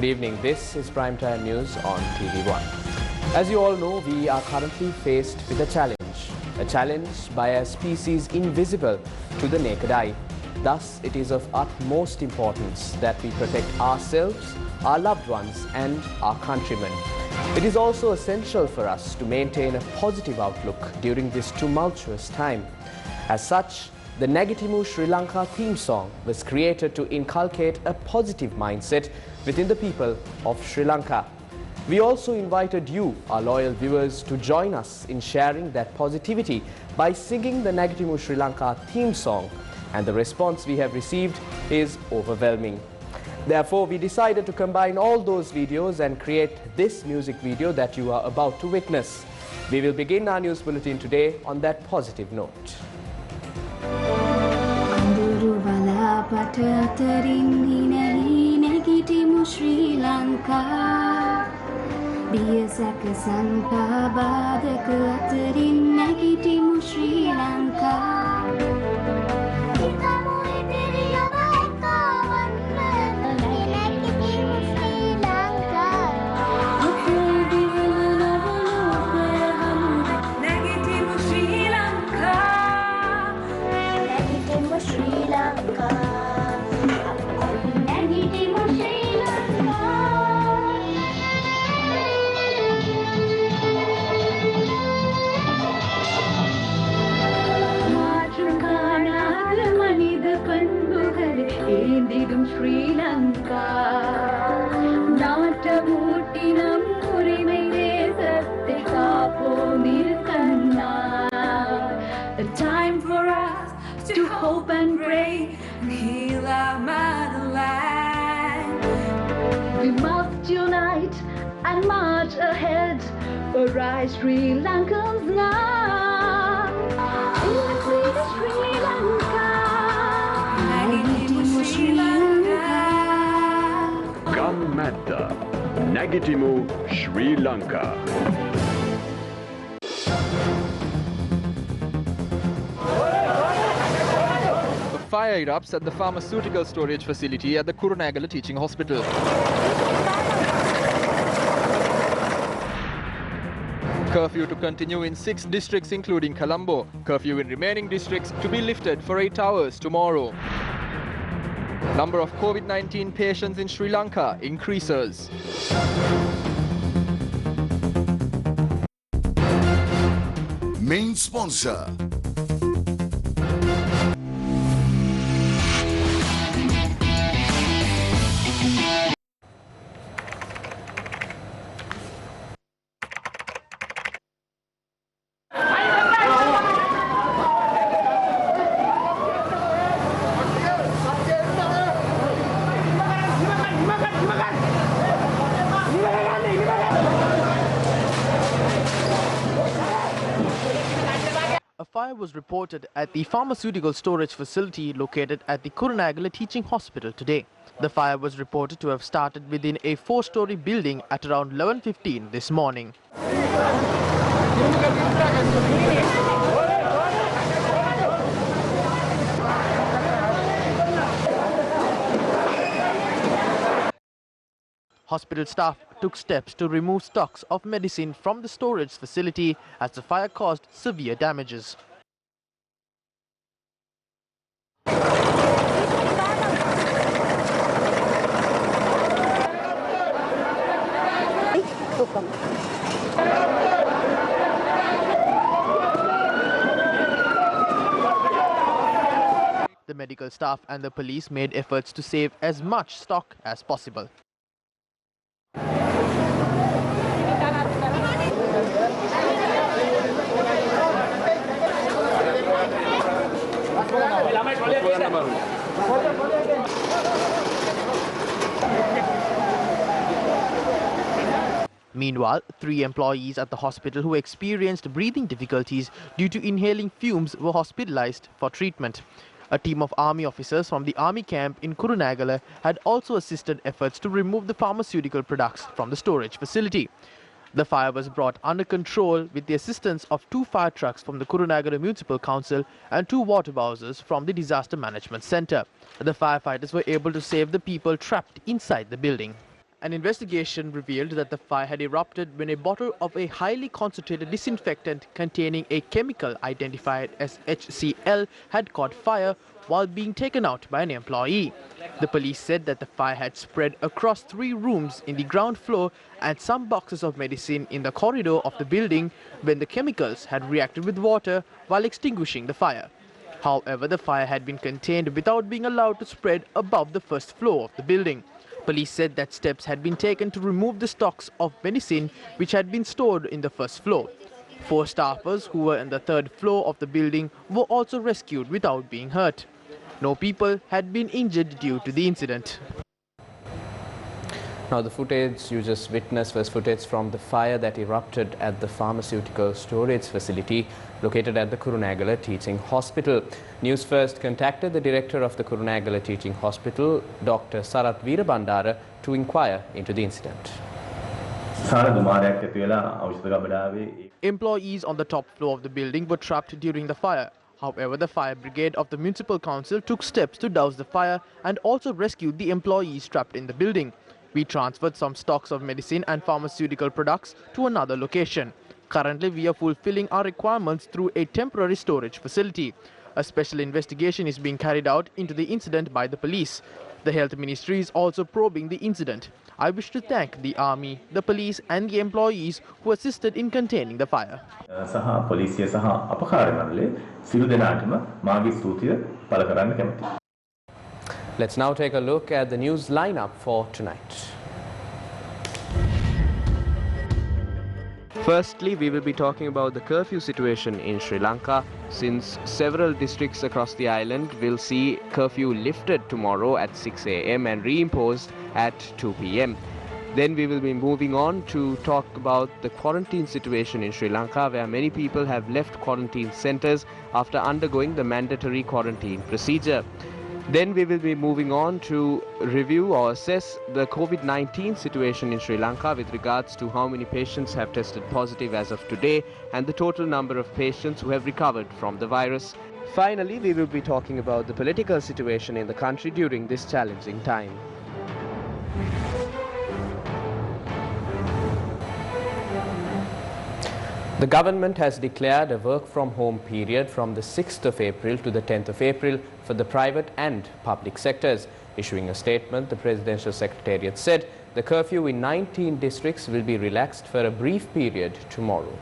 Good evening. This is Primetime News on TV1. As you all know, we are currently faced with a challenge by a species invisible to the naked eye. Thus, it is of utmost importance that we protect ourselves, our loved ones and our countrymen. It is also essential for us to maintain a positive outlook during this tumultuous time. As such, the Nagitimu Sri Lanka theme song was created to inculcate a positive mindset within the people of Sri Lanka. We also invited you, our loyal viewers, to join us in sharing that positivity by singing the Nagitimu Sri Lanka theme song, and the response we have received is overwhelming. Therefore, we decided to combine all those videos and create this music video that you are about to witness. We will begin our news bulletin today on that positive note. Sri Lanka, Nagitimu Sri Lanka. Sri Lanka, Natamutinam Urimay Satikapo Nilkanna. The time for us to hope and pray and heal our motherland. We must unite and march ahead. Arise, Sri Lankans now. Sri Lanka. Sri Lanka. Gammata, Nagitimu, Sri Lanka. A fire erupts at the pharmaceutical storage facility at the Kurunegala Teaching Hospital. Curfew to continue in 6 districts including Colombo. Curfew in remaining districts to be lifted for 8 hours tomorrow. Number of COVID-19 patients in Sri Lanka increases. Main sponsor. A fire was reported at the pharmaceutical storage facility located at the Kurunegala Teaching Hospital today. The fire was reported to have started within a 4-story building at around 11:15 this morning. Hospital staff took steps to remove stocks of medicine from the storage facility as the fire caused severe damages. The medical staff and the police made efforts to save as much stock as possible. Meanwhile, 3 employees at the hospital who experienced breathing difficulties due to inhaling fumes were hospitalized for treatment. A team of army officers from the army camp in Kurunegala had also assisted efforts to remove the pharmaceutical products from the storage facility. The fire was brought under control with the assistance of 2 fire trucks from the Kurunegala Municipal Council and 2 water bowsers from the Disaster Management Center. The firefighters were able to save the people trapped inside the building. An investigation revealed that the fire had erupted when a bottle of a highly concentrated disinfectant containing a chemical identified as HCl had caught fire while being taken out by an employee. The police said that the fire had spread across 3 rooms in the ground floor and some boxes of medicine in the corridor of the building when the chemicals had reacted with water while extinguishing the fire. However, the fire had been contained without being allowed to spread above the first floor of the building. Police said that steps had been taken to remove the stocks of medicine which had been stored in the first floor. 4 staffers who were on the 3rd floor of the building were also rescued without being hurt. No people had been injured due to the incident. Now, the footage you just witnessed was footage from the fire that erupted at the pharmaceutical storage facility located at the Kurunegala Teaching Hospital. News First contacted the director of the Kurunegala Teaching Hospital, Dr. Sarath Veerabandara, to inquire into the incident. Employees on the top floor of the building were trapped during the fire. However, the fire brigade of the municipal council took steps to douse the fire and also rescued the employees trapped in the building. We transferred some stocks of medicine and pharmaceutical products to another location. Currently, we are fulfilling our requirements through a temporary storage facility. A special investigation is being carried out into the incident by the police. The Health Ministry is also probing the incident. I wish to thank the Army, the police and the employees who assisted in containing the fire. Let's now take a look at the news lineup for tonight. Firstly, we will be talking about the curfew situation in Sri Lanka, since several districts across the island will see curfew lifted tomorrow at 6 a.m. and reimposed at 2 p.m. Then we will be moving on to talk about the quarantine situation in Sri Lanka, where many people have left quarantine centres after undergoing the mandatory quarantine procedure. Then we will be moving on to review or assess the COVID-19 situation in Sri Lanka with regards to how many patients have tested positive as of today and the total number of patients who have recovered from the virus. Finally, we will be talking about the political situation in the country during this challenging time. The government has declared a work-from-home period from the 6th of April to the 10th of April for the private and public sectors. Issuing a statement, the Presidential Secretariat said the curfew in 19 districts will be relaxed for a brief period tomorrow.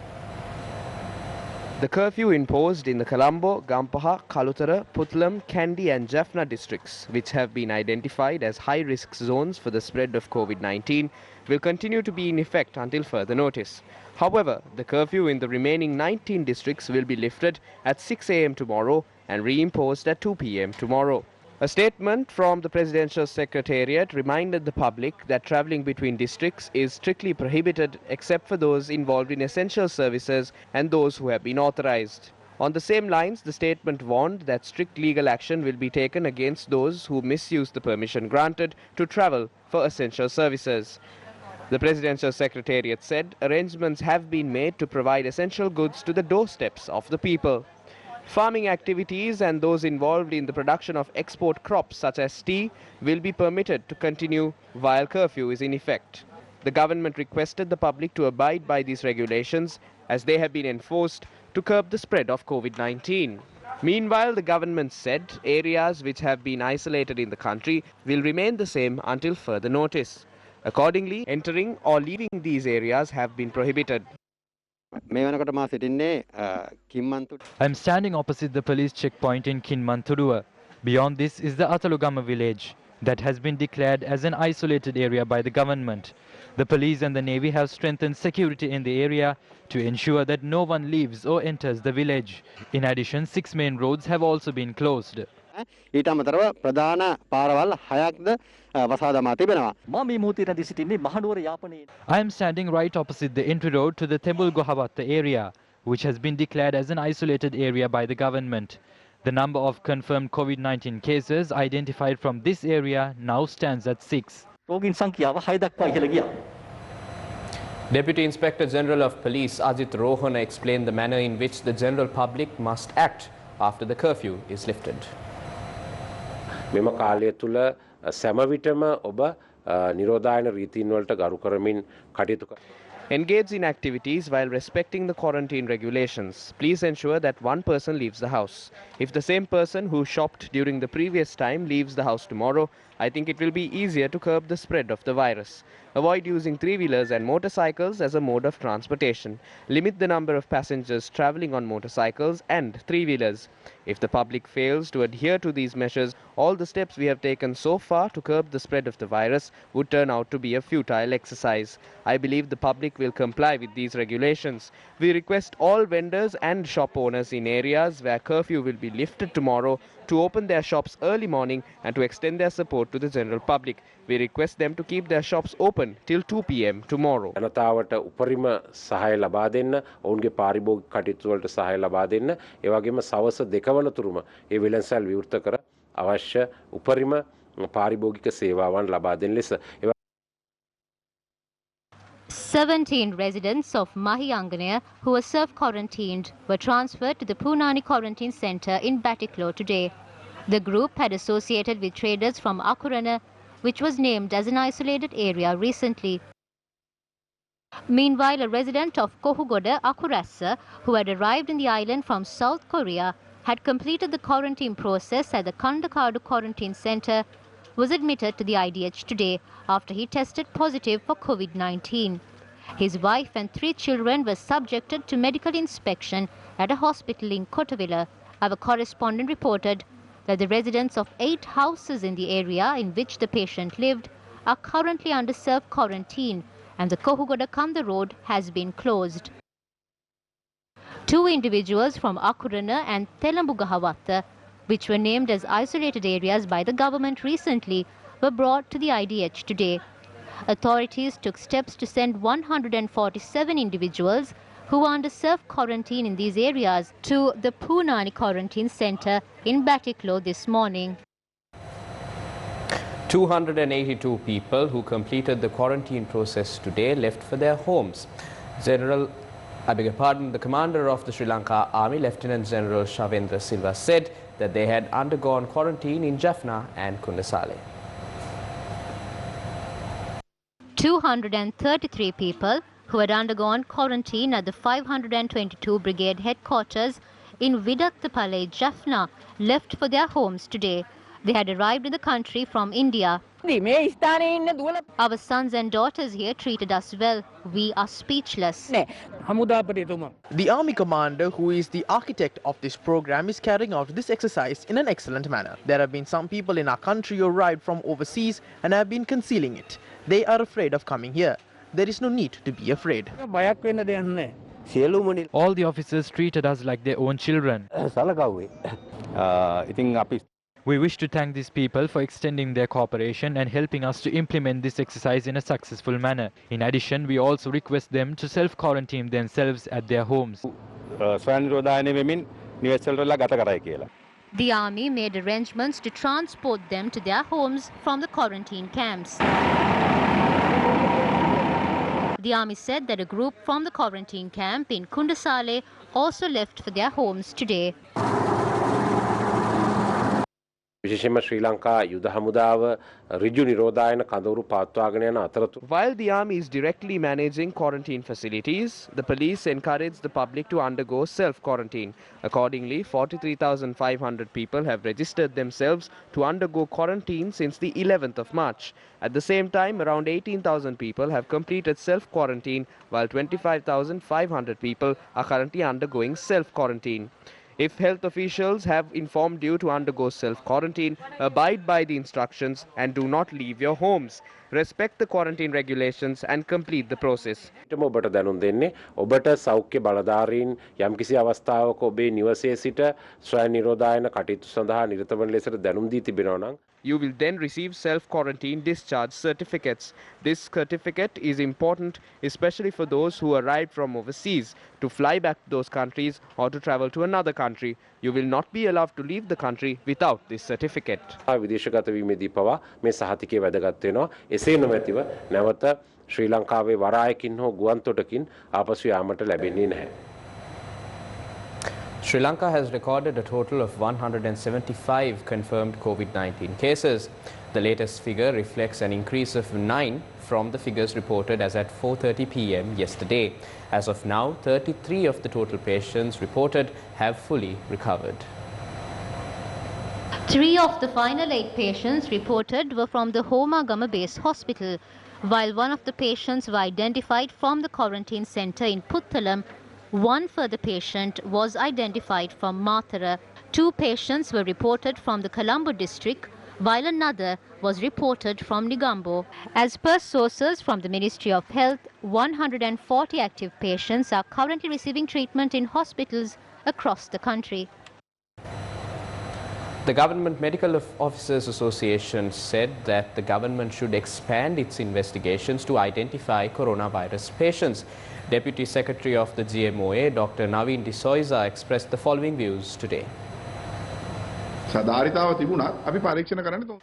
The curfew imposed in the Colombo, Gampaha, Kalutara, Puttalam, Kandy and Jaffna districts, which have been identified as high-risk zones for the spread of COVID-19, will continue to be in effect until further notice. However, the curfew in the remaining 19 districts will be lifted at 6 a.m. tomorrow and reimposed at 2 p.m. tomorrow. A statement from the Presidential Secretariat reminded the public that travelling between districts is strictly prohibited except for those involved in essential services and those who have been authorised. On the same lines, the statement warned that strict legal action will be taken against those who misuse the permission granted to travel for essential services. The Presidential Secretariat said arrangements have been made to provide essential goods to the doorsteps of the people. Farming activities and those involved in the production of export crops such as tea will be permitted to continue while curfew is in effect. The government requested the public to abide by these regulations as they have been enforced to curb the spread of COVID-19. Meanwhile, the government said areas which have been isolated in the country will remain the same until further notice. Accordingly, entering or leaving these areas have been prohibited. I'm standing opposite the police checkpoint in Kinmanthurua. Beyond this is the Atalugama village that has been declared as an isolated area by the government. The police and the Navy have strengthened security in the area to ensure that no one leaves or enters the village. In addition, 6 main roads have also been closed. I am standing right opposite the entry road to the Tebul Gohawatta area, which has been declared as an isolated area by the government. The number of confirmed COVID-19 cases identified from this area now stands at 6. Deputy Inspector General of Police Ajit Rohana explained the manner in which the general public must act after the curfew is lifted. මෙම කාලය තුල සෑම විටම ඔබ නිරෝධායන රීතීන් වලට ගරු කරමින් කටයුතු කරනවා. Engage in activities while respecting the quarantine regulations. Please ensure that one person leaves the house. If the same person who shopped during the previous time leaves the house tomorrow, I think it will be easier to curb the spread of the virus. Avoid using three-wheelers and motorcycles as a mode of transportation. Limit the number of passengers traveling on motorcycles and three-wheelers. If the public fails to adhere to these measures, all the steps we have taken so far to curb the spread of the virus would turn out to be a futile exercise. I believe the public will comply with these regulations. We request all vendors and shop owners in areas where curfew will be lifted tomorrow to open their shops early morning and to extend their support to the general public. We request them to keep their shops open till 2 p.m. tomorrow. ජනතාවට උපරිම සහාය ලබා දෙන්න, ඔවුන්ගේ පාරිභෝගික කටයුතු වලට සහාය ලබා දෙන්න, ඒ වගේම සවස් 2 වනතුරුම ඒ වෙළඳසැල් විවෘත කර අවශ්‍ය උපරිම පාරිභෝගික සේවාවන් ලබා දෙන ලෙස 17 residents of Mahianganaya who were self-quarantined were transferred to the Punani Quarantine Centre in Batiklo today. The group had associated with traders from Akurana, which was named as an isolated area recently. Meanwhile, a resident of Kohugoda, Akurassa, who had arrived in the island from South Korea, had completed the quarantine process at the Kandakadu Quarantine Centre, was admitted to the IDH today after he tested positive for COVID-19. His wife and 3 children were subjected to medical inspection at a hospital in Kotavilla. Our correspondent reported that the residents of 8 houses in the area in which the patient lived are currently under self-quarantine and the Kohugoda-Kanda road has been closed. 2 individuals from Akurana and Telambugahawatha, which were named as isolated areas by the government recently, were brought to the IDH today. Authorities took steps to send 147 individuals who are under self-quarantine in these areas to the Punani Quarantine Centre in Batiklo this morning. 282 people who completed the quarantine process today left for their homes. The commander of the Sri Lanka Army, Lieutenant General Shavendra Silva, said that they had undergone quarantine in Jaffna and Kundasale. 233 people who had undergone quarantine at the 522 Brigade headquarters in Vidaktapalay, Jaffna, left for their homes today. They had arrived in the country from India. Our sons and daughters here treated us well. We are speechless. The army commander, who is the architect of this program, is carrying out this exercise in an excellent manner. There have been some people in our country who arrived from overseas and have been concealing it. They are afraid of coming here. There is no need to be afraid. All the officers treated us like their own children. We wish to thank these people for extending their cooperation and helping us to implement this exercise in a successful manner. In addition, we also request them to self-quarantine themselves at their homes. The army made arrangements to transport them to their homes from the quarantine camps. The army said that a group from the quarantine camp in Kundasale also left for their homes today. විශේෂයෙන්ම ශ්‍රී ලංකා යුද හමුදාව ඍජු නිරෝධායන කඳවුරු පවත්වාගෙන යන අතරතුර While the army is directly managing quarantine facilities, the police encourage the public to undergo self-quarantine. Accordingly, 43,500 people have registered themselves to undergo quarantine since the 11th of March. At the same time, around 18,000 people have completed self-quarantine, while 25,500 people are currently undergoing self-quarantine. If health officials have informed you to undergo self-quarantine, abide by the instructions and do not leave your homes. Respect the quarantine regulations and complete the process. ඔබට දැනුම් දෙන්නේ ඔබට සෞඛ්‍ය බලධාරීන් යම්කිසි අවස්ථාවක ඔබේ නිවසේ සිට ස්වයං නිරෝධායන කටයුතු සඳහා නිරත වන ලෙසට දැනුම් දී තිබෙනවා නම් You will then receive self-quarantine discharge certificates. This certificate is important, especially for those who arrived from overseas to fly back to those countries or to travel to another country. You will not be allowed to leave the country without this certificate. විදේශගත වීමේදී පවා මේ සහතිකය වැදගත් වෙනවා. එසේ නොමැතිව නැවත ශ්‍රී ලංකාවේ වරායකින් හෝ ගුවන්තොටකින් ආපසු යාමට ලැබෙන්නේ නැහැ. Sri Lanka has recorded a total of 175 confirmed COVID-19 cases. The latest figure reflects an increase of 9 from the figures reported as at 4:30 p.m. yesterday. As of now, 33 of the total patients reported have fully recovered. 3 of the final 8 patients reported were from the Homagama Base Hospital, while one of the patients were identified from the quarantine centre in Puttalam. One further patient was identified from Mathura. 2 patients were reported from the Colombo district, while another was reported from Negombo. As per sources from the Ministry of Health, 140 active patients are currently receiving treatment in hospitals across the country. The Government Medical Officers Association said that the government should expand its investigations to identify coronavirus patients. Deputy Secretary of the GMOA, Dr. Naveen De Souza, expressed the following views today.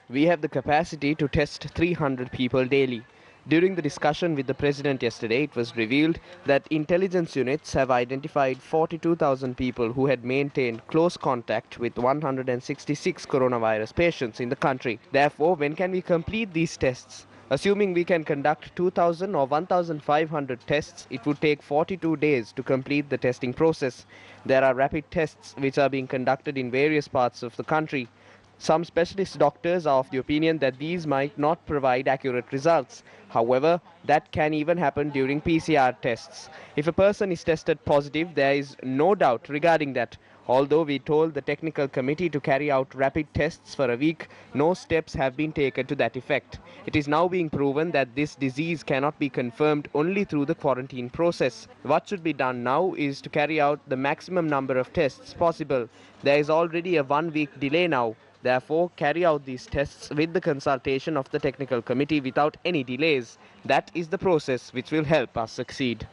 We have the capacity to test 300 people daily. During the discussion with the President yesterday, it was revealed that intelligence units have identified 42,000 people who had maintained close contact with 166 coronavirus patients in the country. Therefore, when can we complete these tests? Assuming we can conduct 2,000 or 1,500 tests, it would take 42 days to complete the testing process. There are rapid tests which are being conducted in various parts of the country. Some specialist doctors are of the opinion that these might not provide accurate results. However, that can even happen during PCR tests. If a person is tested positive, there is no doubt regarding that. Although we told the technical committee to carry out rapid tests for a week, no steps have been taken to that effect. It is now being proven that this disease cannot be confirmed only through the quarantine process. What should be done now is to carry out the maximum number of tests possible. There is already a 1-week delay now. Therefore, carry out these tests with the consultation of the technical committee without any delays. That is the process which will help us succeed.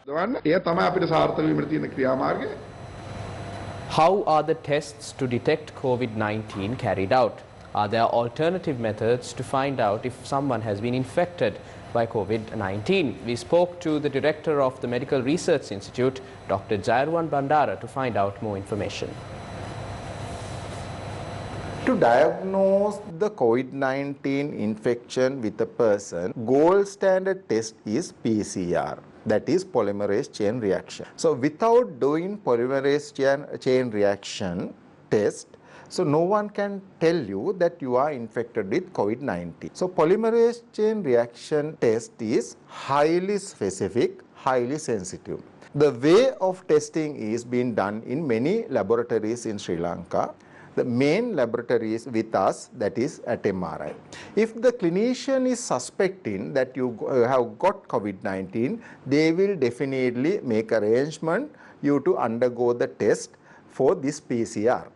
How are the tests to detect COVID-19 carried out? Are there alternative methods to find out if someone has been infected by COVID-19? We spoke to the director of the Medical Research Institute, Dr. Jayaruwan Bandara, to find out more information. To diagnose the COVID-19 infection with a person, gold standard test is PCR, that is polymerase chain reaction. So without doing polymerase chain reaction test, so no one can tell you that you are infected with COVID-19. So polymerase chain reaction test is highly specific, highly sensitive. The way of testing is being done in many laboratories in Sri Lanka. The main laboratory is with us, that is at MRI. If the clinician is suspecting that you have got COVID-19, they will definitely make arrangement you to undergo the test for this PCR.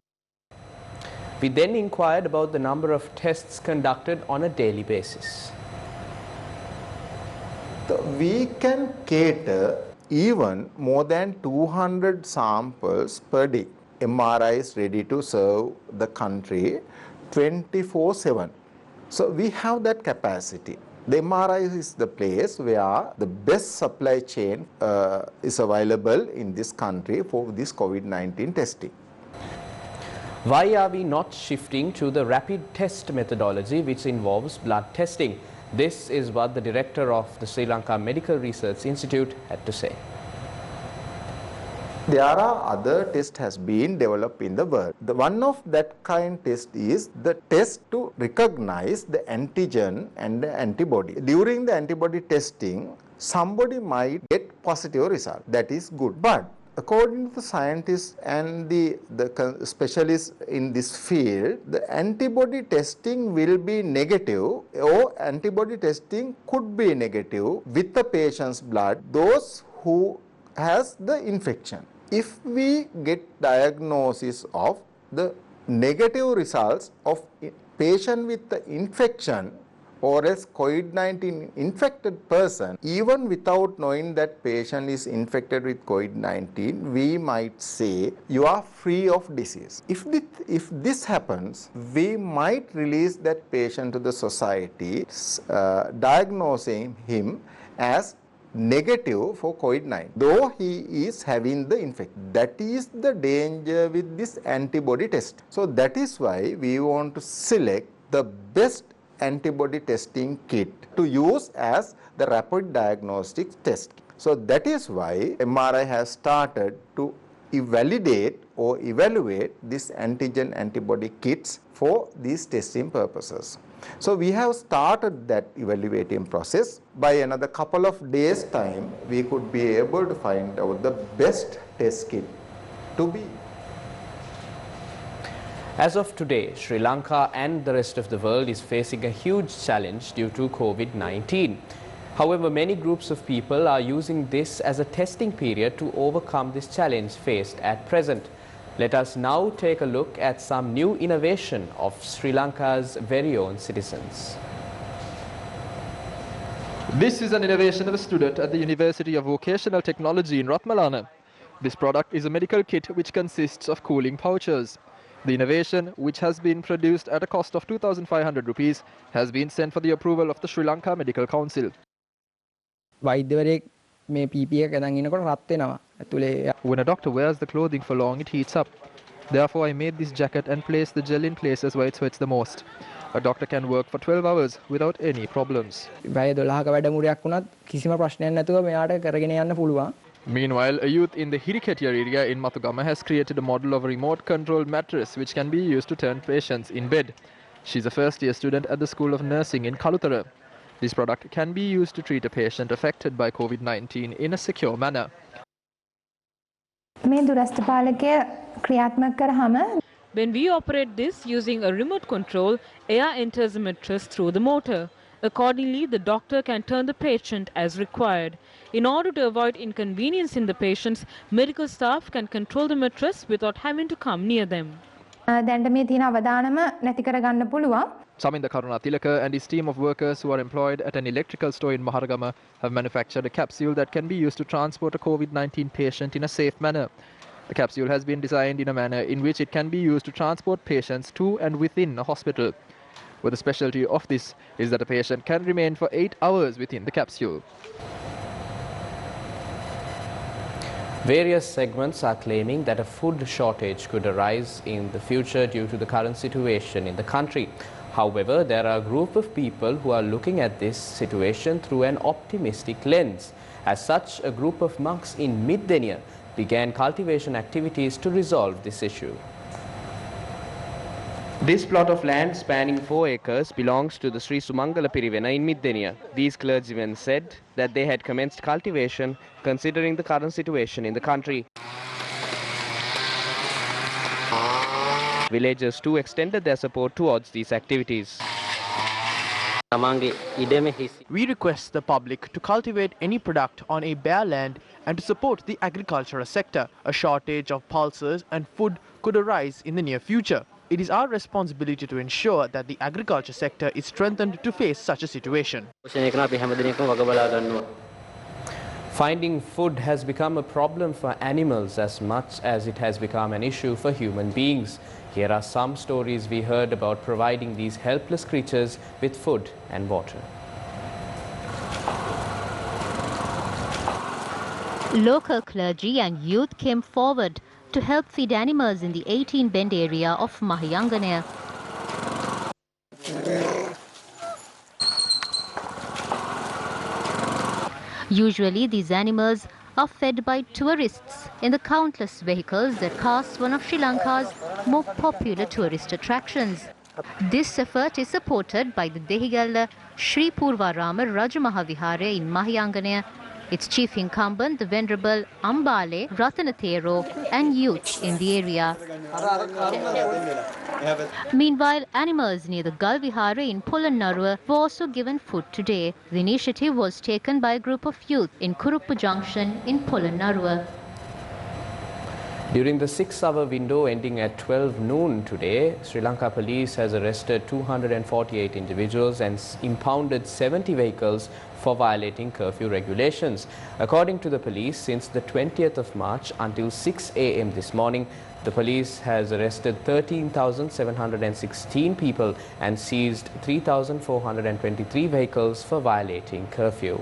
We then inquired about the number of tests conducted on a daily basis. So we can cater even more than 200 samples per day. MRI is ready to serve the country 24/7. So we have that capacity. The MRI is the place where the best supply chain is available in this country for this COVID-19 testing. Why are we not shifting to the rapid test methodology which involves blood testing? This is what the director of the Sri Lanka Medical Research Institute had to say. There are other tests has been developed in the world. The one of that kind test is the test to recognize the antigen and the antibody. During the antibody testing, somebody might get positive result. That is good. But according to the scientists and the specialists in this field, the antibody testing will be negative, or antibody testing could be negative with the patient's blood, those who has the infection. If we get diagnosis of the negative results of patient with the infection or else COVID-19 infected person, even without knowing that patient is infected with COVID-19, we might say you are free of disease. If this happens, we might release that patient to the society, diagnosing him as negative for COVID-19, though he is having the infection. That is the danger with this antibody test. So that is why we want to select the best antibody testing kit to use as the rapid diagnostic test. So that is why MRI has started to validate or evaluate this antigen antibody kits for these testing purposes. So we have started that evaluating process. By another couple of days time, we could be able to find out the best test kit to be. As of today, Sri Lanka and the rest of the world is facing a huge challenge due to COVID-19. However, many groups of people are using this as a testing period to overcome this challenge faced at present. Let us now take a look at some new innovation of Sri Lanka's very own citizens. This is an innovation of a student at the University of Vocational Technology in Ratmalana. This product is a medical kit which consists of cooling pouches. The innovation, which has been produced at a cost of 2,500 rupees, has been sent for the approval of the Sri Lanka Medical Council. When a doctor wears the clothing for long, it heats up. Therefore, I made this jacket and placed the gel in places where it sweats the most. A doctor can work for 12 hours without any problems. Meanwhile, a youth in the Hiriketiya area in Matugama has created a model of a remote-controlled mattress which can be used to turn patients in bed. She's a first-year student at the School of Nursing in Kalutara. This product can be used to treat a patient affected by COVID-19 in a secure manner. When we operate this using a remote control, air enters the mattress through the motor. Accordingly, the doctor can turn the patient as required. In order to avoid inconvenience in the patients, medical staff can control the mattress without having to come near them. Saminda Karunatilaka and his team of workers who are employed at an electrical store in Maharagama have manufactured a capsule that can be used to transport a COVID-19 patient in a safe manner. The capsule has been designed in a manner in which it can be used to transport patients to and within a hospital. But the specialty of this is that a patient can remain for 8 hours within the capsule. Various segments are claiming that a food shortage could arise in the future due to the current situation in the country. However, there are a group of people who are looking at this situation through an optimistic lens. As such, a group of monks in Middenia began cultivation activities to resolve this issue. This plot of land spanning 4 acres belongs to the Sri Sumangala Pirivena in Middenia. These clergymen said that they had commenced cultivation considering the current situation in the country. Villagers too extended their support towards these activities. We request the public to cultivate any product on a bare land and to support the agricultural sector. A shortage of pulses and food could arise in the near future. It is our responsibility to ensure that the agriculture sector is strengthened to face such a situation. Finding food has become a problem for animals as much as it has become an issue for human beings. Here are some stories we heard about providing these helpless creatures with food and water. Local clergy and youth came forward to help feed animals in the 18 Bend area of Mahayanganaya. Usually these animals are fed by tourists in the countless vehicles that cast one of Sri Lanka's more popular tourist attractions. This effort is supported by the Dehigalla Sri Purvarama Rajamahavihara in Mahayanganaya, its chief incumbent, the Venerable Ambale Ratanathero, and youth in the area. Meanwhile, animals near the Galvihara in Polonnaruwa were also given food today. The initiative was taken by a group of youth in Kuruppu Junction in Polonnaruwa. During the 6-hour window ending at 12 noon today, Sri Lanka Police has arrested 248 individuals and impounded 70 vehicles for violating curfew regulations. According to the police, since the 20th of March until 6 a.m. this morning, the police has arrested 13,716 people and seized 3,423 vehicles for violating curfew.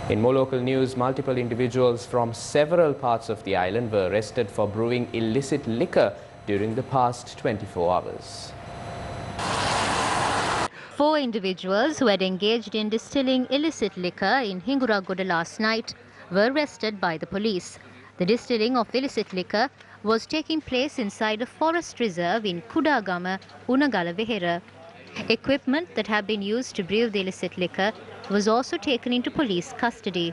In more local news, multiple individuals from several parts of the island were arrested for brewing illicit liquor during the past 24 hours. 4 individuals who had engaged in distilling illicit liquor in Hinguragoda last night were arrested by the police. The distilling of illicit liquor was taking place inside a forest reserve in Kudagama, Unagala Vihara. Equipment that had been used to brew the illicit liquor was also taken into police custody.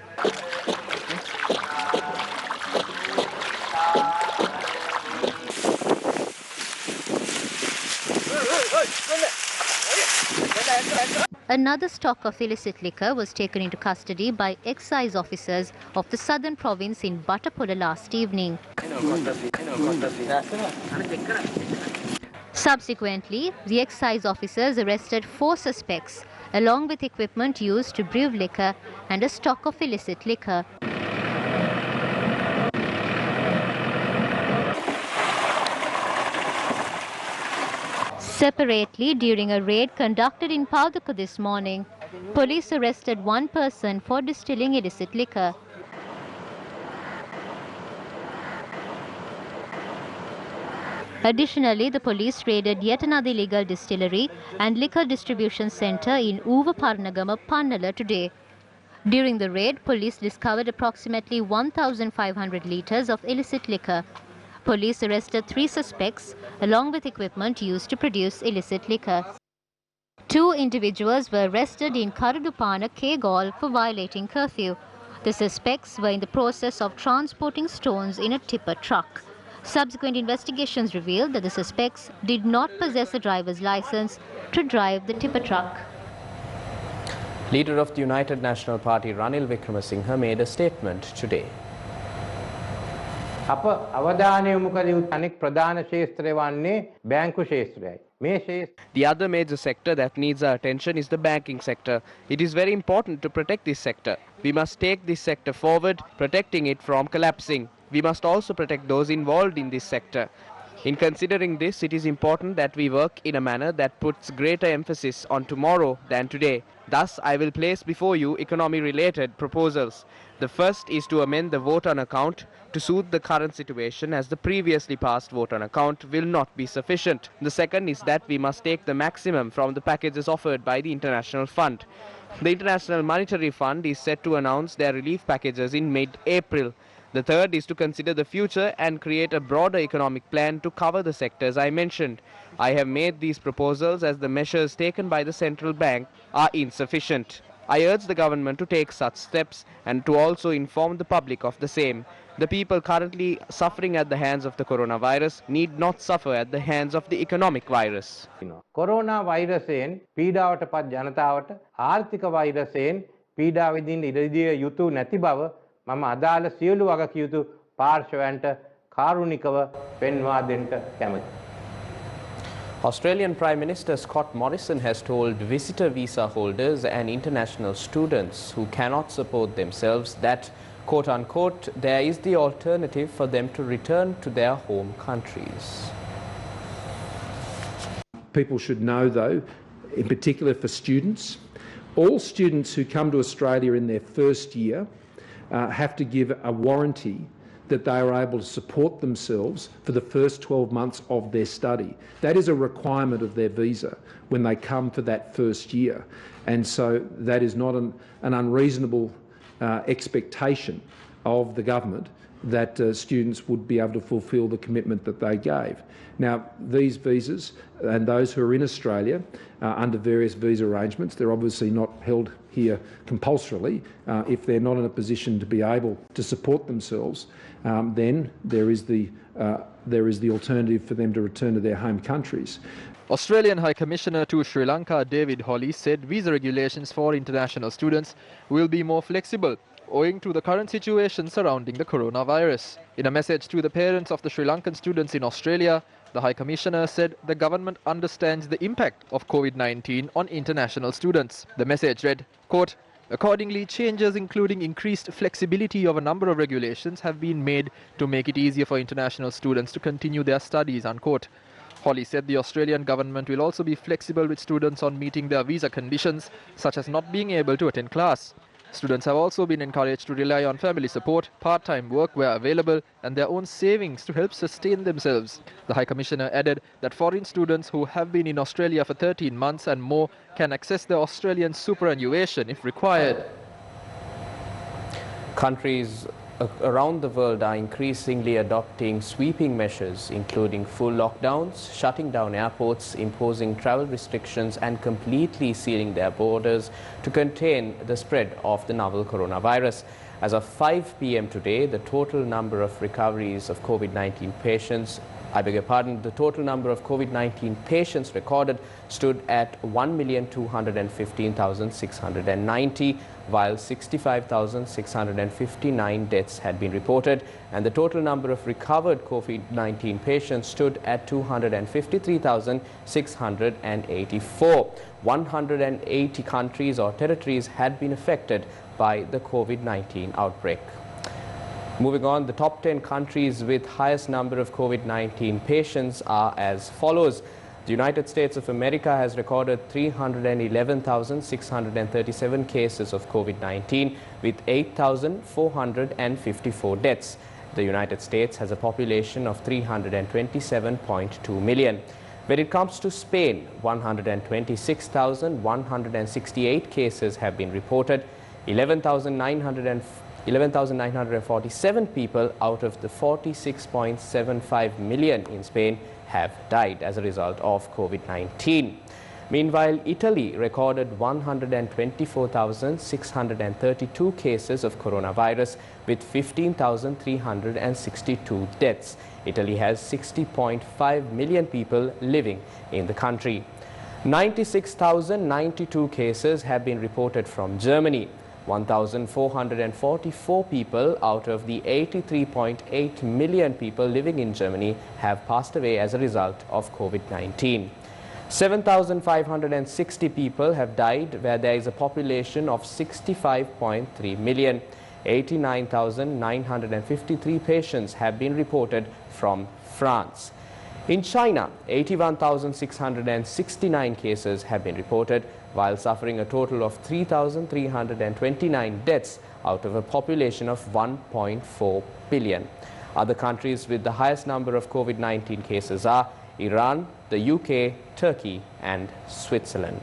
Another stock of illicit liquor was taken into custody by excise officers of the southern province in Batapola last evening. Subsequently, the excise officers arrested 4 suspects along with equipment used to brew liquor and a stock of illicit liquor. Separately, during a raid conducted in Paudaka this morning, police arrested 1 person for distilling illicit liquor. Additionally, the police raided yet another illegal distillery and liquor distribution centre in Uvaparnagama, Pannala today. During the raid, police discovered approximately 1,500 litres of illicit liquor. Police arrested 3 suspects along with equipment used to produce illicit liquor. 2 individuals were arrested in Karudupana, Kegol for violating curfew. The suspects were in the process of transporting stones in a tipper truck. Subsequent investigations revealed that the suspects did not possess a driver's license to drive the tipper truck. Leader of the United National Party Ranil Wickremesinghe made a statement today. අප අවධානය යොමු කළ යුතු අනෙක් ප්‍රධාන ක්ෂේත්‍රය වන්නේ බැංකු ක්ෂේත්‍රයයි. The other major sector that needs our attention is the banking sector. It is very important to protect this sector. We must take this sector forward, protecting it from collapsing. We must also protect those involved in this sector. In considering this, it is important that we work in a manner that puts greater emphasis on tomorrow than today. Thus, I will place before you economy-related proposals. The first is to amend the vote on account to suit the current situation, as the previously passed vote on account will not be sufficient. The second is that we must take the maximum from the packages offered by the International Fund. The International Monetary Fund is set to announce their relief packages in mid-April. The third is to consider the future and create a broader economic plan to cover the sectors I mentioned. I have made these proposals as the measures taken by the central bank are insufficient. I urge the government to take such steps and to also inform the public of the same. The people currently suffering at the hands of the coronavirus need not suffer at the hands of the economic virus. Corona වෛරසයෙන් පීඩාවට පත් ජනතාවට ආර්ථික වෛරසයෙන් පීඩා විඳින්න ඉඩ දිය යුතු නැති බව මම අදාළ සියලු වගකියුතු පාර්ශවයන්ට කාරුණිකව පෙන්වා දෙන්නට කැමැතියි. Australian Prime Minister Scott Morrison has told visitor visa holders and international students who cannot support themselves that, quote-unquote, there is the alternative for them to return to their home countries. People should know, though, in particular for students, all students who come to Australia in their first year have to give a warranty that they are able to support themselves for the first 12 months of their study. That is a requirement of their visa when they come for that first year. And so that is not an unreasonable expectation of the government that students would be able to fulfil the commitment that they gave. Now, these visas and those who are in Australia under various visa arrangements, they're obviously not held here compulsorily. If they're not in a position to be able to support themselves, then there is the alternative for them to return to their home countries. Australian High Commissioner to Sri Lanka David Holly said visa regulations for international students will be more flexible owing to the current situation surrounding the coronavirus. In a message to the parents of the Sri Lankan students in Australia, the High Commissioner said the government understands the impact of COVID-19 on international students. The message read, quote, accordingly, changes including increased flexibility of a number of regulations have been made to make it easier for international students to continue their studies, unquote. Holly said the Australian government will also be flexible with students on meeting their visa conditions, such as not being able to attend class. Students have also been encouraged to rely on family support, part-time work where available, and their own savings to help sustain themselves. The High Commissioner added that foreign students who have been in Australia for 13 months and more can access the Australian superannuation if required. Countries around the world are increasingly adopting sweeping measures, including full lockdowns, shutting down airports, imposing travel restrictions and completely sealing their borders to contain the spread of the novel coronavirus. As of 5 p.m. today, the total number of recoveries of COVID-19 patients the total number of COVID-19 patients recorded stood at 1,215,690, while 65,659 deaths had been reported, and the total number of recovered COVID-19 patients stood at 253,684. 180 countries or territories had been affected by the COVID-19 outbreak. Moving on, the top 10 countries with highest number of COVID-19 patients are as follows. The United States of America has recorded 311,637 cases of COVID-19 with 8,454 deaths. The United States has a population of 327.2 million. When it comes to Spain, 126,168 cases have been reported. 11,947 people out of the 46.75 million in Spain have died as a result of COVID-19. Meanwhile, Italy recorded 124,632 cases of coronavirus with 15,362 deaths. Italy has 60.5 million people living in the country. 96,092 cases have been reported from Germany. 1,444 people out of the 83.8 million people living in Germany have passed away as a result of COVID-19. 7,560 people have died where there is a population of 65.3 million. 89,953 patients have been reported from France. In China, 81,669 cases have been reported, while suffering a total of 3,329 deaths out of a population of 1.4 billion. Other countries with the highest number of COVID-19 cases are Iran, the UK, Turkey and Switzerland.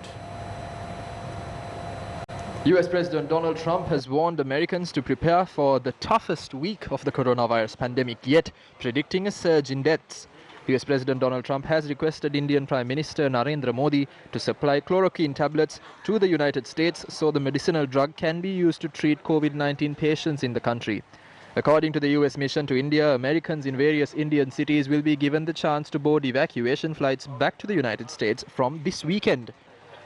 US President Donald Trump has warned Americans to prepare for the toughest week of the coronavirus pandemic yet, predicting a surge in deaths. US President Donald Trump has requested Indian Prime Minister Narendra Modi to supply chloroquine tablets to the United States so the medicinal drug can be used to treat COVID-19 patients in the country. According to the US mission to India, Americans in various Indian cities will be given the chance to board evacuation flights back to the United States from this weekend.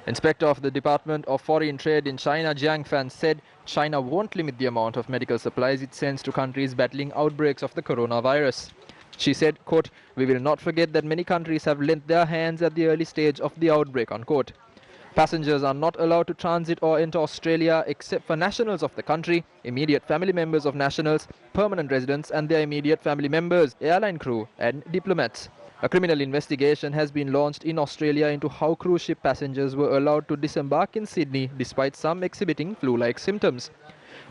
Inspector of the Department of Foreign Trade in China, Jiang Fan, said China won't limit the amount of medical supplies it sends to countries battling outbreaks of the coronavirus. She said, quote, "We will not forget that many countries have lent their hands at the early stage of the outbreak," unquote. Passengers are not allowed to transit or enter Australia except for nationals of the country, immediate family members of nationals, permanent residents and their immediate family members, airline crew and diplomats. A criminal investigation has been launched in Australia into how cruise ship passengers were allowed to disembark in Sydney despite some exhibiting flu-like symptoms.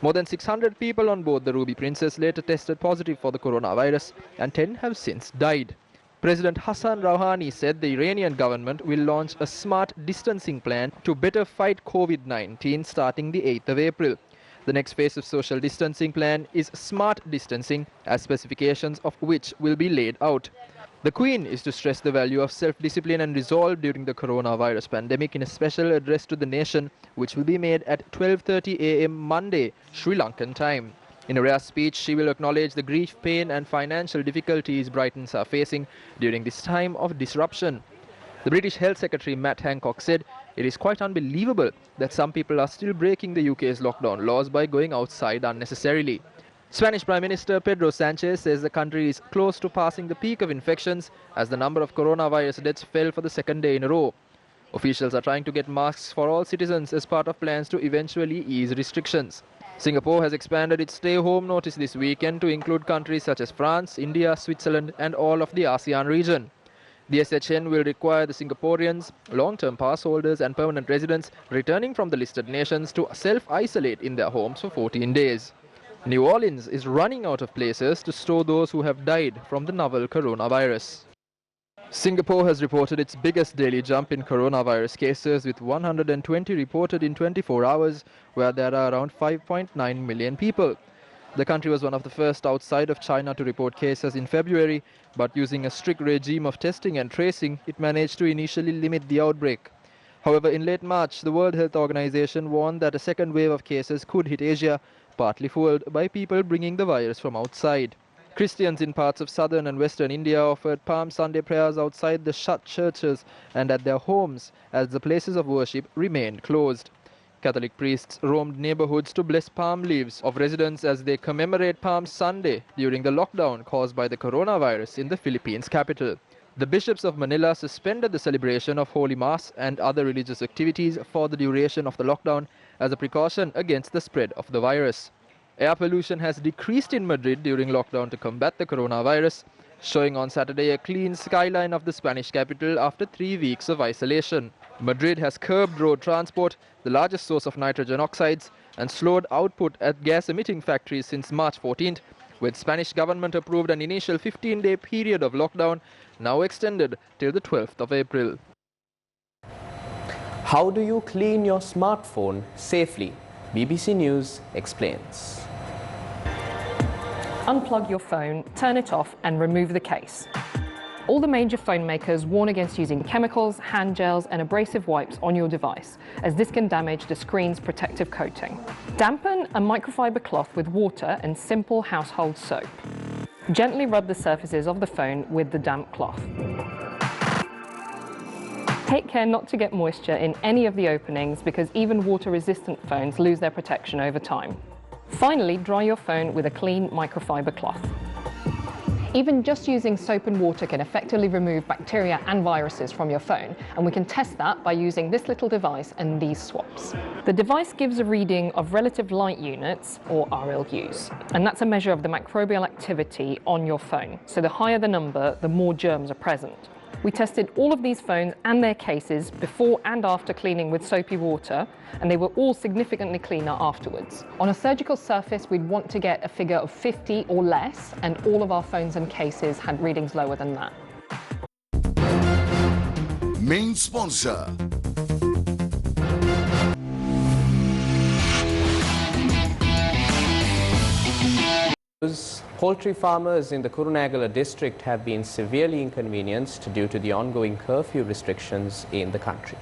More than 600 people on board the Ruby Princess later tested positive for the coronavirus and 10 have since died. President Hassan Rouhani said the Iranian government will launch a smart distancing plan to better fight COVID-19 starting the 8th of April. The next phase of social distancing plan is smart distancing, as specifications of which will be laid out. The Queen is to stress the value of self-discipline and resolve during the coronavirus pandemic in a special address to the nation, which will be made at 12:30 a.m. Monday, Sri Lankan time. In a rare speech, she will acknowledge the grief, pain and financial difficulties Britons are facing during this time of disruption. The British Health Secretary Matt Hancock said, "It is quite unbelievable that some people are still breaking the UK's lockdown laws by going outside unnecessarily." Spanish Prime Minister Pedro Sanchez says the country is close to passing the peak of infections as the number of coronavirus deaths fell for the second day in a row. Officials are trying to get masks for all citizens as part of plans to eventually ease restrictions. Singapore has expanded its stay-home notice this weekend to include countries such as France, India, Switzerland and all of the ASEAN region. The SHN will require the Singaporeans, long-term pass holders and permanent residents returning from the listed nations to self-isolate in their homes for 14 days. New Orleans is running out of places to store those who have died from the novel coronavirus. Singapore has reported its biggest daily jump in coronavirus cases, with 120 reported in 24 hours, where there are around 5.9 million people. The country was one of the first outside of China to report cases in February, but using a strict regime of testing and tracing, it managed to initially limit the outbreak. However, in late March, the World Health Organization warned that a second wave of cases could hit Asia, partly fueled by people bringing the virus from outside. Christians in parts of southern and western India offered Palm Sunday prayers outside the shut churches and at their homes as the places of worship remained closed. Catholic priests roamed neighborhoods to bless palm leaves of residents as they commemorate Palm Sunday during the lockdown caused by the coronavirus in the Philippines capital. The bishops of Manila suspended the celebration of Holy Mass and other religious activities for the duration of the lockdown as a precaution against the spread of the virus. Air pollution has decreased in Madrid during lockdown to combat the coronavirus, showing on Saturday a clean skyline of the Spanish capital after 3 weeks of isolation. Madrid has curbed road transport, the largest source of nitrogen oxides, and slowed output at gas-emitting factories since March 14th, with Spanish government approved an initial 15-day period of lockdown, now extended till the 12th of April. How do you clean your smartphone safely? BBC News explains. Unplug your phone, turn it off and remove the case. All the major phone makers warn against using chemicals, hand gels and abrasive wipes on your device, as this can damage the screen's protective coating. Dampen a microfiber cloth with water and simple household soap. Gently rub the surfaces of the phone with the damp cloth. Take care not to get moisture in any of the openings, because even water-resistant phones lose their protection over time. Finally, dry your phone with a clean microfiber cloth. Even just using soap and water can effectively remove bacteria and viruses from your phone, and we can test that by using this little device and these swabs. The device gives a reading of relative light units, or RLUs, and that's a measure of the microbial activity on your phone. So the higher the number, the more germs are present. We tested all of these phones and their cases before and after cleaning with soapy water, and they were all significantly cleaner afterwards. On a surgical surface, we'd want to get a figure of 50 or less, and all of our phones and cases had readings lower than that. Main sponsor. Poultry farmers in the Kurunegala district have been severely inconvenienced due to the ongoing curfew restrictions in the country.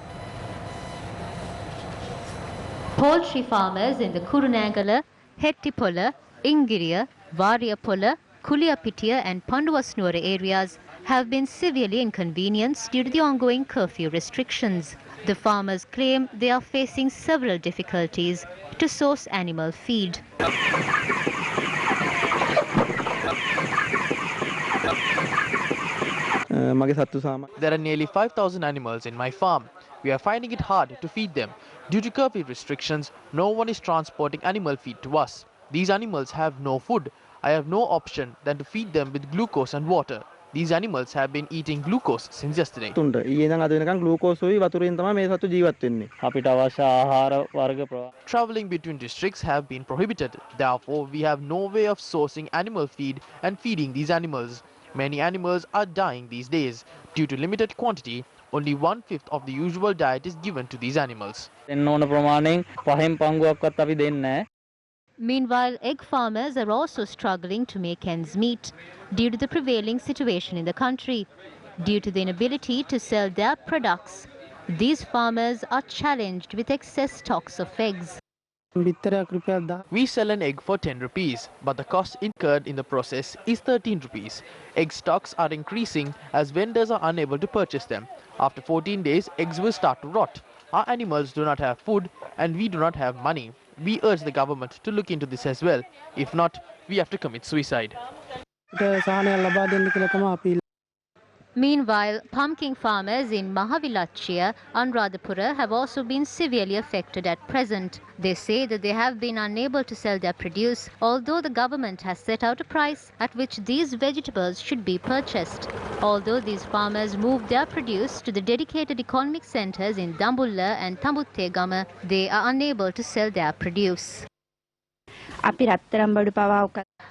Poultry farmers in the Kurunegala, Hettipola, Ingiriya, Variyapola, Kuliyapitiya and Panduwasnuwara areas have been severely inconvenienced due to the ongoing curfew restrictions. The farmers claim they are facing several difficulties to source animal feed. There are nearly 5,000 animals in my farm. We are finding it hard to feed them. Due to curfew restrictions, no one is transporting animal feed to us. These animals have no food. I have no option than to feed them with glucose and water. These animals have been eating glucose since yesterday. Travelling between districts have been prohibited. Therefore, we have no way of sourcing animal feed and feeding these animals. Many animals are dying these days. Due to limited quantity, only 1/5 of the usual diet is given to these animals. Meanwhile, egg farmers are also struggling to make ends meet due to the prevailing situation in the country. Due to the inability to sell their products, these farmers are challenged with excess stocks of eggs. We sell an egg for 10 rupees, but the cost incurred in the process is 13 rupees. Egg stocks are increasing as vendors are unable to purchase them. After 14 days, eggs will start to rot. Our animals do not have food and we do not have money. We urge the government to look into this as well. If not, we have to commit suicide. Meanwhile, pumpkin farmers in Mahavilachia, Anuradhapura have also been severely affected at present. They say that they have been unable to sell their produce, although the government has set out a price at which these vegetables should be purchased. Although these farmers moved their produce to the dedicated economic centres in Dambulla and Tambuttegama, they are unable to sell their produce.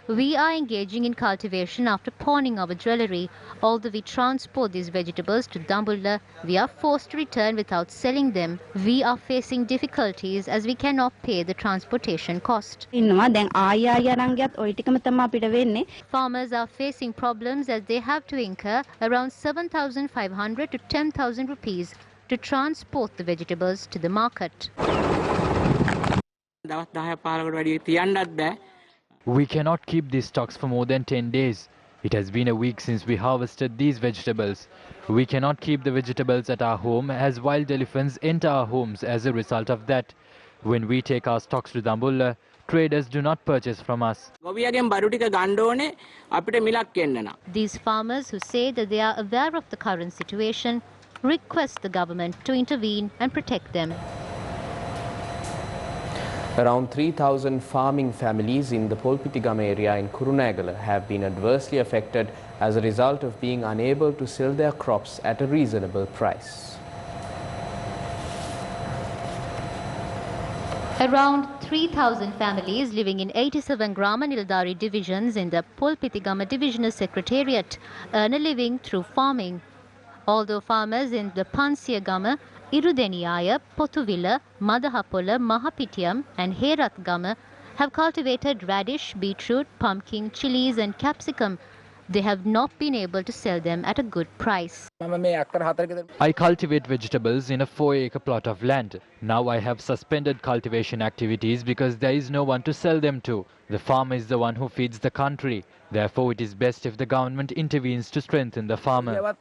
We are engaging in cultivation after pawning our jewellery. Although we transport these vegetables to Dambulla, we are forced to return without selling them. We are facing difficulties as we cannot pay the transportation cost. Farmers are facing problems as they have to incur around 7,500 to 10,000 rupees to transport the vegetables to the market. We cannot keep these stocks for more than 10 days. It has been a week since we harvested these vegetables. We cannot keep the vegetables at our home as wild elephants enter our homes as a result of that. When we take our stocks to Dambulla, traders do not purchase from us. These farmers who say that they are aware of the current situation request the government to intervene and protect them. Around 3,000 farming families in the Polpitigama area in Kurunegala have been adversely affected as a result of being unable to sell their crops at a reasonable price. Around 3,000 families living in 87 Grama Nildari divisions in the Polpitigama Divisional Secretariat earn a living through farming. Although farmers in the Pansiyagama, Irudeniyaya, Potuvilla, Madahapola, Mahapitiam and Herathgama have cultivated radish, beetroot, pumpkin, chilies and capsicum. They have not been able to sell them at a good price. I cultivate vegetables in a 4-acre plot of land. Now I have suspended cultivation activities because there is no one to sell them to. The farmer is the one who feeds the country. Therefore, it is best if the government intervenes to strengthen the farmer. The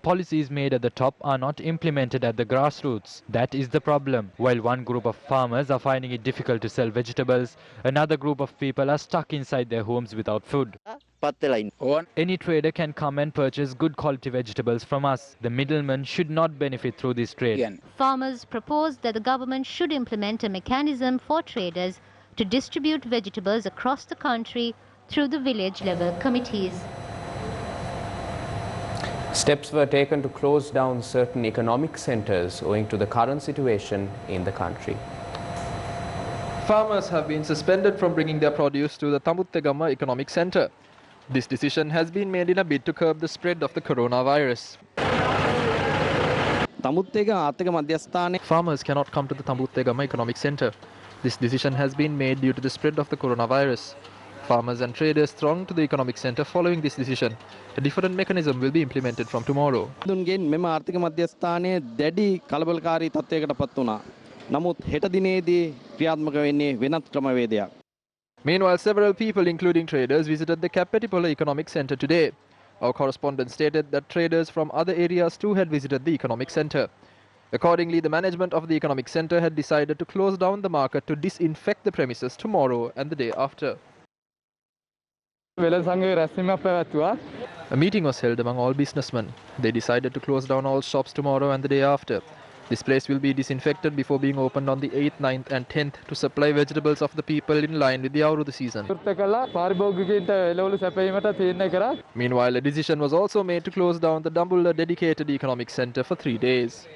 policies made at the top are not implemented at the grassroots. That is the problem. While one group of farmers are finding it difficult to sell vegetables, another group of people are stuck inside their homes without food. Any trader can come and purchase good quality vegetables from us. The middlemen should not benefit through this trade. Farmers propose that the government should implement a mechanism for traders to distribute vegetables across the country through the village level committees. Steps were taken to close down certain economic centres owing to the current situation in the country. Farmers have been suspended from bringing their produce to the Tambuttegama Economic Centre. This decision has been made in a bid to curb the spread of the coronavirus. Farmers cannot come to the Tambuttegama Economic Centre. This decision has been made due to the spread of the coronavirus. Farmers and traders throng to the economic centre following this decision. A different mechanism will be implemented from tomorrow. Meanwhile, several people, including traders, visited the Kapetipola Economic Centre today. Our correspondent stated that traders from other areas too had visited the economic centre. Accordingly, the management of the economic centre had decided to close down the market to disinfect the premises tomorrow and the day after. A meeting was held among all businessmen. They decided to close down all shops tomorrow and the day after. This place will be disinfected before being opened on the 8th, 9th and 10th to supply vegetables of the people in line with the Aurudhu season. Meanwhile, a decision was also made to close down the Dambulla dedicated economic centre for 3 days.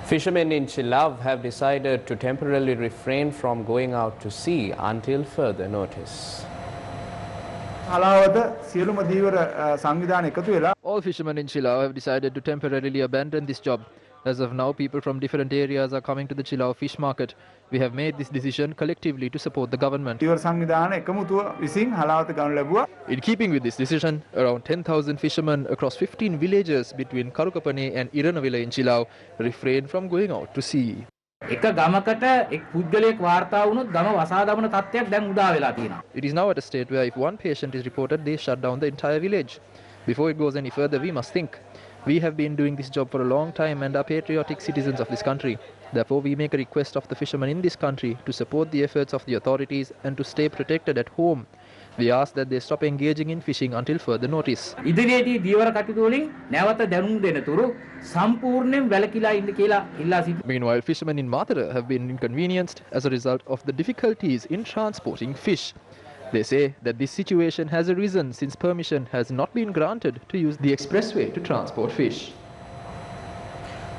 Fishermen in Chilav have decided to temporarily refrain from going out to sea until further notice. All fishermen in Chilao have decided to temporarily abandon this job. As of now, people from different areas are coming to the Chilao fish market. We have made this decision collectively to support the government. In keeping with this decision, around 10,000 fishermen across 15 villages between Karukapane and Iranavila in Chilao refrain from going out to sea. It is now at a state where if one patient is reported, they shut down the entire village. Before it goes any further, we must think. We have been doing this job for a long time and are patriotic citizens of this country. Therefore, we make a request of the fishermen in this country to support the efforts of the authorities and to stay protected at home. We ask that they stop engaging in fishing until further notice. ඉදිරියේදී දීවර කටයුතු වලින් නැවත දැනුම් දෙන තුරු සම්පූර්ණයෙන් වැළකීලා ඉන්න කියලා ඉල්ලා සිටිනවා. Meanwhile, fishermen in Mathura have been inconvenienced as a result of the difficulties in transporting fish. They say that this situation has arisen since permission has not been granted to use the expressway to transport fish.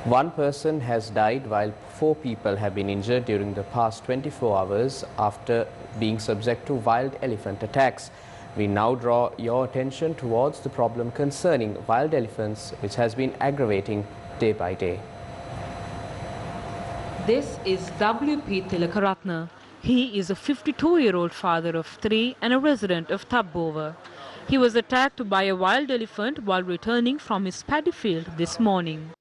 One person has died while 4 people have been injured during the past 24 hours after being subject to wild elephant attacks. We now draw your attention towards the problem concerning wild elephants, which has been aggravating day by day. This is W.P. Tilakaratna. He is a 52-year-old father of 3 and a resident of Tabbova. He was attacked by a wild elephant while returning from his paddy field this morning.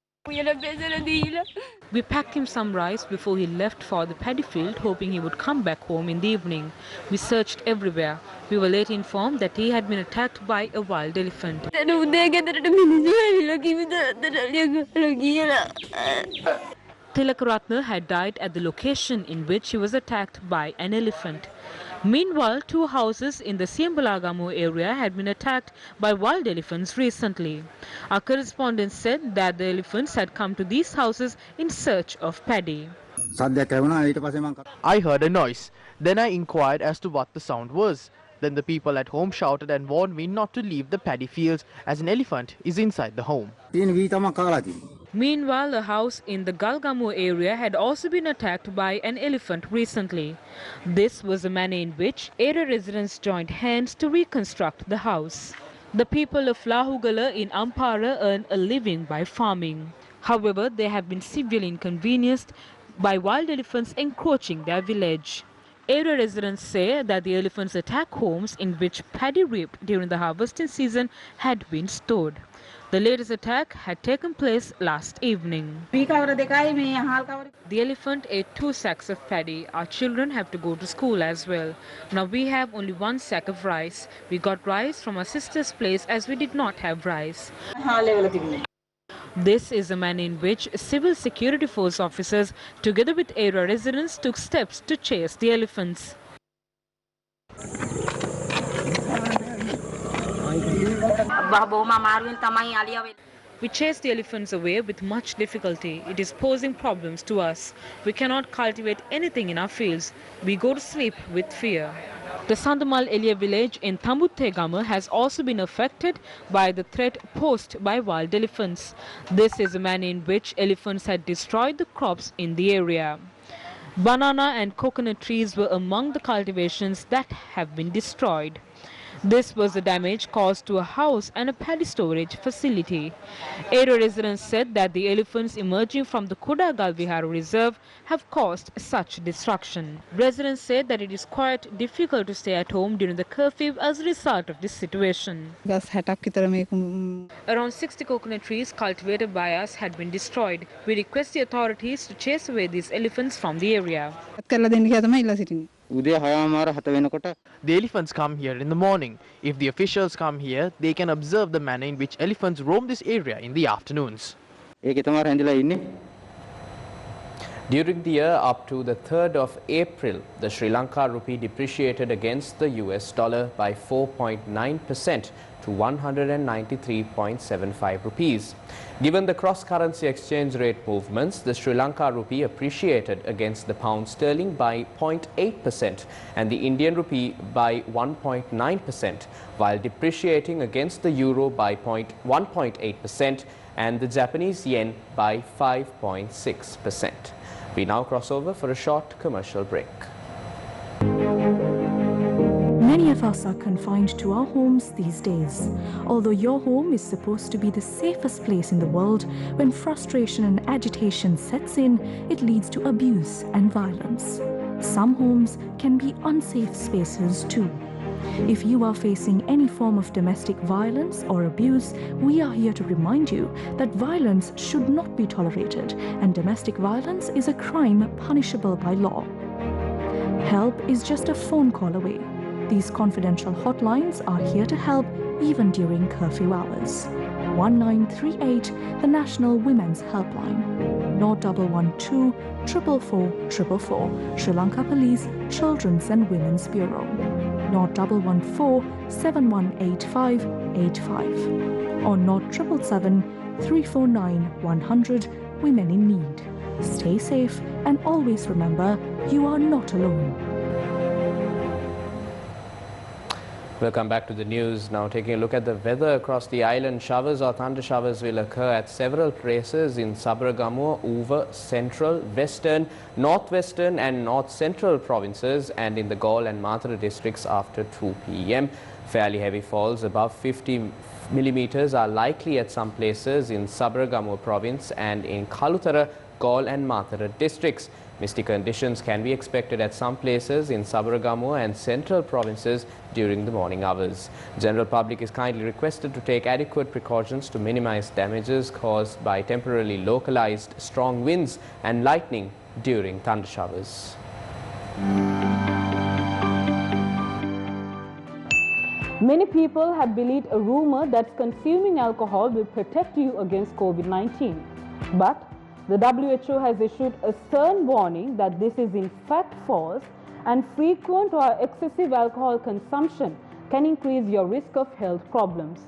We packed him some rice before he left for the paddy field, hoping he would come back home in the evening. We searched everywhere. We were later informed that he had been attacked by a wild elephant. Tilakaratna had died at the location in which he was attacked by an elephant. Meanwhile, 2 houses in the Siembalagamu area had been attacked by wild elephants recently. Our correspondent said that the elephants had come to these houses in search of paddy. I heard a noise. Then I inquired as to what the sound was. Then the people at home shouted and warned me not to leave the paddy fields as an elephant is inside the home. Meanwhile, a house in the Galgamu area had also been attacked by an elephant recently. This was a manner in which area residents joined hands to reconstruct the house. The people of Lahugala in Ampara earn a living by farming. However, they have been severely inconvenienced by wild elephants encroaching their village. Area residents say that the elephants attack homes in which paddy reaped during the harvesting season had been stored. The latest attack had taken place last evening. The elephant ate 2 sacks of paddy. Our children have to go to school as well. Now we have only 1 sack of rice. We got rice from our sister's place as we did not have rice. This is a manner in which civil security force officers, together with area residents, took steps to chase the elephants. We chase the elephants away with much difficulty. It is posing problems to us. We cannot cultivate anything in our fields. We go to sleep with fear. The Sandamal Elia village in Tambuttegama has also been affected by the threat posed by wild elephants. This is a manner in which elephants had destroyed the crops in the area. Banana and coconut trees were among the cultivations that have been destroyed. This was the damage caused to a house and a paddy storage facility. Area residents said that the elephants emerging from the Kudagal Vihara reserve have caused such destruction. Residents said that it is quite difficult to stay at home during the curfew as a result of this situation. Around 60 coconut trees cultivated by us had been destroyed. We request the authorities to chase away these elephants from the area. The elephants come here in the morning. If the officials come here, they can observe the manner in which elephants roam this area in the afternoons. During the year up to the 3rd of April, the Sri Lanka rupee depreciated against the US dollar by 4.9% to 193.75 rupees. Given the cross-currency exchange rate movements, the Sri Lanka rupee appreciated against the pound sterling by 0.8% and the Indian rupee by 1.9%, while depreciating against the euro by 1.8% and the Japanese yen by 5.6%. We now cross over for a short commercial break. Many of us are confined to our homes these days. Although your home is supposed to be the safest place in the world, when frustration and agitation sets in, it leads to abuse and violence. Some homes can be unsafe spaces too. If you are facing any form of domestic violence or abuse, we are here to remind you that violence should not be tolerated and domestic violence is a crime punishable by law. Help is just a phone call away. These confidential hotlines are here to help even during curfew hours. 1938, the National Women's Helpline. 0112 444 444, Sri Lanka Police Children's and Women's Bureau. 0114 7185 85 or 0777 349 100, Women in Need. Stay safe and always remember, you are not alone. Welcome back to the news. Now taking a look at the weather across the island. Showers or thunder showers will occur at several places in Sabaragamuwa, Uva, Central, Western, Northwestern and North Central provinces and in the Galle and Matara districts after 2 p.m. Fairly heavy falls above 50 millimeters are likely at some places in Sabaragamuwa province and in Kalutara, Galle and Matara districts. Misty conditions can be expected at some places in Sabaragamuwa and central provinces during the morning hours. General public is kindly requested to take adequate precautions to minimize damages caused by temporarily localized strong winds and lightning during thunder showers. Many people have believed a rumor that consuming alcohol will protect you against COVID-19. But the WHO has issued a stern warning that this is in fact false and frequent or excessive alcohol consumption can increase your risk of health problems.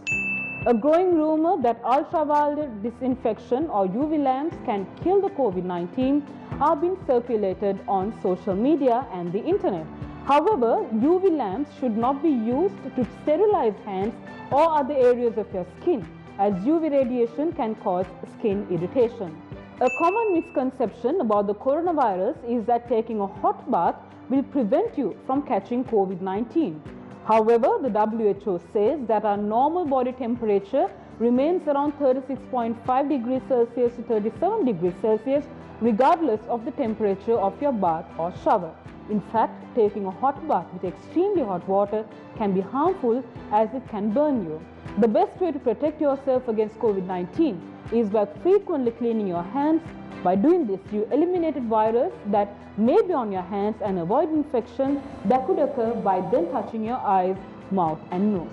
A growing rumor that ultraviolet disinfection or UV lamps can kill the COVID-19 are being circulated on social media and the internet. However, UV lamps should not be used to sterilize hands or other areas of your skin, as UV radiation can cause skin irritation. A common misconception about the coronavirus is that taking a hot bath will prevent you from catching COVID-19. However, the WHO says that our normal body temperature remains around 36.5 degrees Celsius to 37 degrees Celsius regardless of the temperature of your bath or shower. In fact, taking a hot bath with extremely hot water can be harmful as it can burn you. The best way to protect yourself against COVID-19 is by frequently cleaning your hands. By doing this, you eliminated virus that may be on your hands and avoid infection that could occur by then touching your eyes, mouth and nose.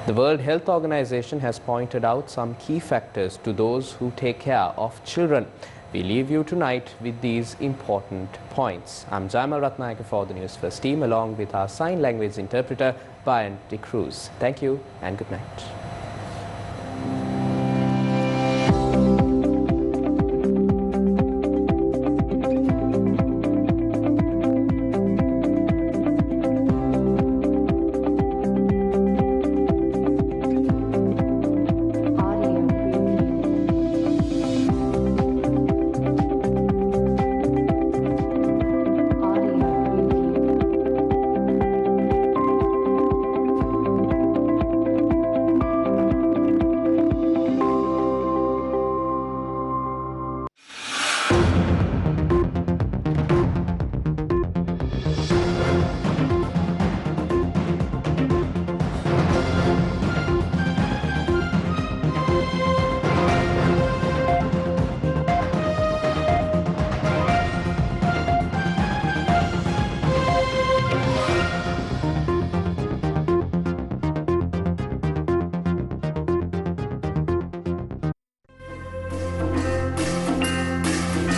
The World Health Organization has pointed out some key factors to those who take care of children. We leave you tonight with these important points. I'm Jaimal Ratnayaka for the Newsfirst team along with our sign language interpreter, Brian De Cruz. Thank you and good night.